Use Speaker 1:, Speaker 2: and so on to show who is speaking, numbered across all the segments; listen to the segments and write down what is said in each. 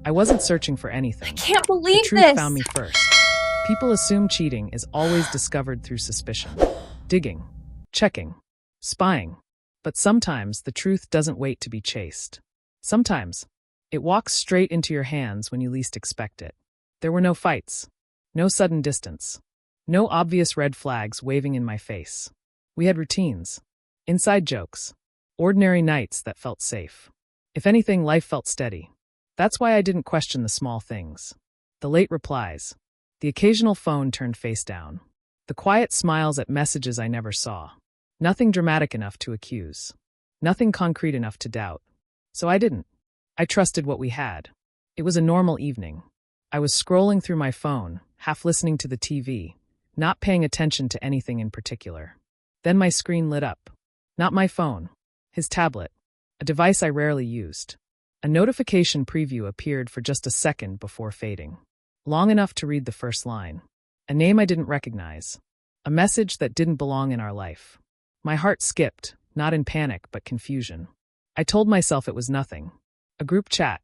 Speaker 1: I wasn't searching for
Speaker 2: I
Speaker 1: anything.
Speaker 2: can't
Speaker 1: The
Speaker 2: believe
Speaker 1: truth
Speaker 2: this.
Speaker 1: found me first. People assume cheating is always discovered through suspicion. Digging, checking, spying. But sometimes the truth doesn't wait to be chased. Sometimes it walks straight into your hands when you least expect it. There were no fights, no sudden distance, no obvious red flags waving in my face. We had routines, inside jokes, ordinary nights that felt safe. If anything, life felt steady. That's why I didn't question the small things. The late replies, the occasional phone turned face down, the quiet smiles at messages I never saw. Nothing dramatic enough to accuse, nothing concrete enough to doubt. So I didn't. I trusted what we had. It was a normal evening. I was scrolling through my phone, half listening to the TV, not paying attention to anything in particular. Then my screen lit up. Not my phone, his tablet, a device I rarely used. A notification preview appeared for just a second before fading. Long enough to read the first line. A name I didn't recognize. A message that didn't belong in our life. My heart skipped, not in panic but confusion. I told myself it was nothing. A group chat.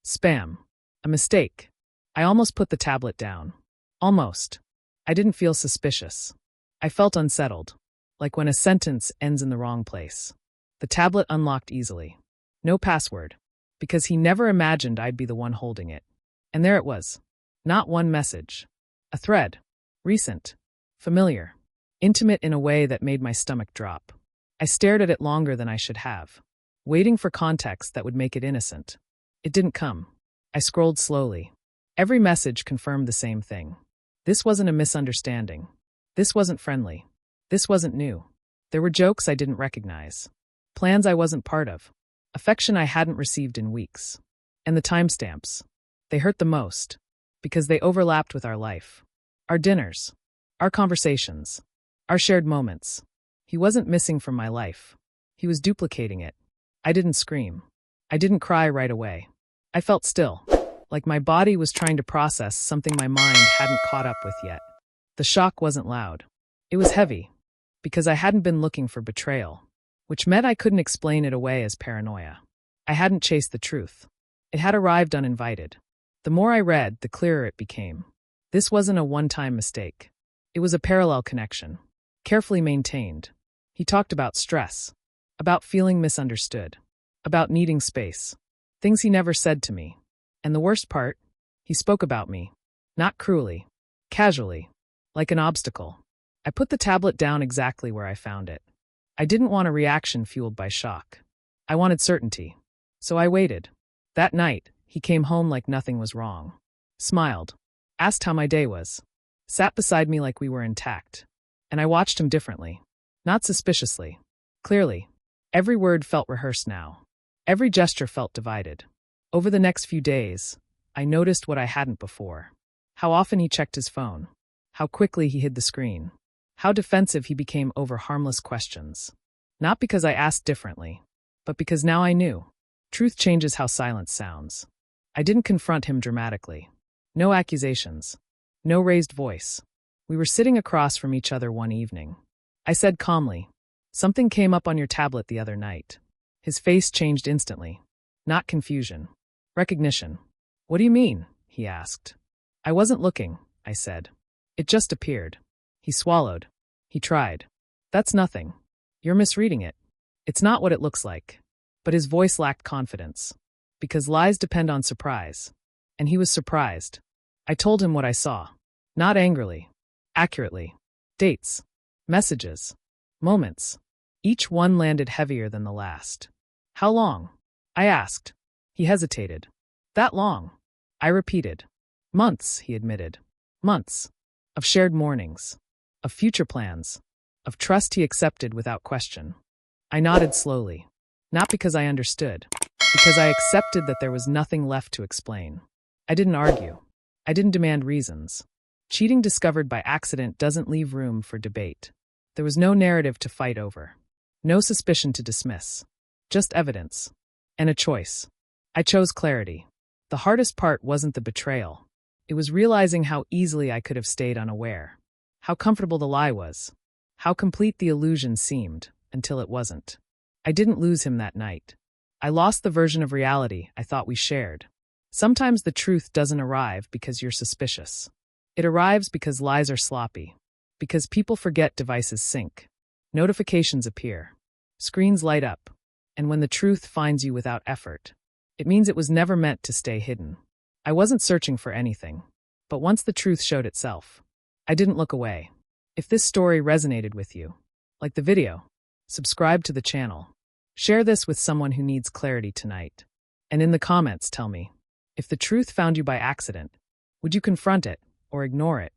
Speaker 1: Spam. A mistake. I almost put the tablet down. Almost. I didn't feel suspicious. I felt unsettled, like when a sentence ends in the wrong place. The tablet unlocked easily. No password, because he never imagined I'd be the one holding it. And there it was. Not one message. A thread. Recent. Familiar. Intimate in a way that made my stomach drop. I stared at it longer than I should have, waiting for context that would make it innocent. It didn't come. I scrolled slowly. Every message confirmed the same thing. This wasn't a misunderstanding. This wasn't friendly. This wasn't new. There were jokes I didn't recognize. Plans I wasn't part of. Affection I hadn't received in weeks. And the timestamps. They hurt the most, because they overlapped with our life. Our dinners. Our conversations. Our shared moments. He wasn't missing from my life. He was duplicating it. I didn't scream. I didn't cry right away. I felt still, like my body was trying to process something my mind hadn't caught up with yet. The shock wasn't loud. It was heavy, because I hadn't been looking for betrayal, which meant I couldn't explain it away as paranoia. I hadn't chased the truth. It had arrived uninvited. The more I read, the clearer it became. This wasn't a one-time mistake. It was a parallel connection, carefully maintained. He talked about stress, about feeling misunderstood, about needing space, things he never said to me. And the worst part, he spoke about me, not cruelly, casually, like an obstacle. I put the tablet down exactly where I found it. I didn't want a reaction fueled by shock. I wanted certainty. So I waited. That night, he came home like nothing was wrong. Smiled. Asked how my day was. Sat beside me like we were intact. And I watched him differently. Not suspiciously. Clearly. Every word felt rehearsed now. Every gesture felt divided. Over the next few days, I noticed what I hadn't before. How often he checked his phone. How quickly he hid the screen. How defensive he became over harmless questions. Not because I asked differently, but because now I knew. Truth changes how silence sounds. I didn't confront him dramatically. No accusations. No raised voice. We were sitting across from each other one evening. I said calmly, "Something came up on your tablet the other night." His face changed instantly. Not confusion. Recognition. "What do you mean?" he asked. "I wasn't looking," I said. "It just appeared." He swallowed. He tried. "That's nothing. You're misreading it. It's not what it looks like." But his voice lacked confidence. Because lies depend on surprise. And he was surprised. I told him what I saw. Not angrily. Accurately. Dates. Messages. Moments. Each one landed heavier than the last. "How long?" I asked. He hesitated. "That long?" I repeated. "Months," he admitted. Months. Of shared mornings. Of future plans. Of trust he accepted without question. I nodded slowly. Not because I understood. Because I accepted that there was nothing left to explain. I didn't argue. I didn't demand reasons. Cheating discovered by accident doesn't leave room for debate. There was no narrative to fight over. No suspicion to dismiss. Just evidence. And a choice. I chose clarity. The hardest part wasn't the betrayal. It was realizing how easily I could have stayed unaware. How comfortable the lie was. How complete the illusion seemed, until it wasn't. I didn't lose him that night. I lost the version of reality I thought we shared. Sometimes the truth doesn't arrive because you're suspicious. It arrives because lies are sloppy, because people forget devices sync. Notifications appear, screens light up, and when the truth finds you without effort, it means it was never meant to stay hidden. I wasn't searching for anything, but once the truth showed itself, I didn't look away. If this story resonated with you, like the video, subscribe to the channel. Share this with someone who needs clarity tonight. And in the comments, tell me, if the truth found you by accident, would you confront it or ignore it?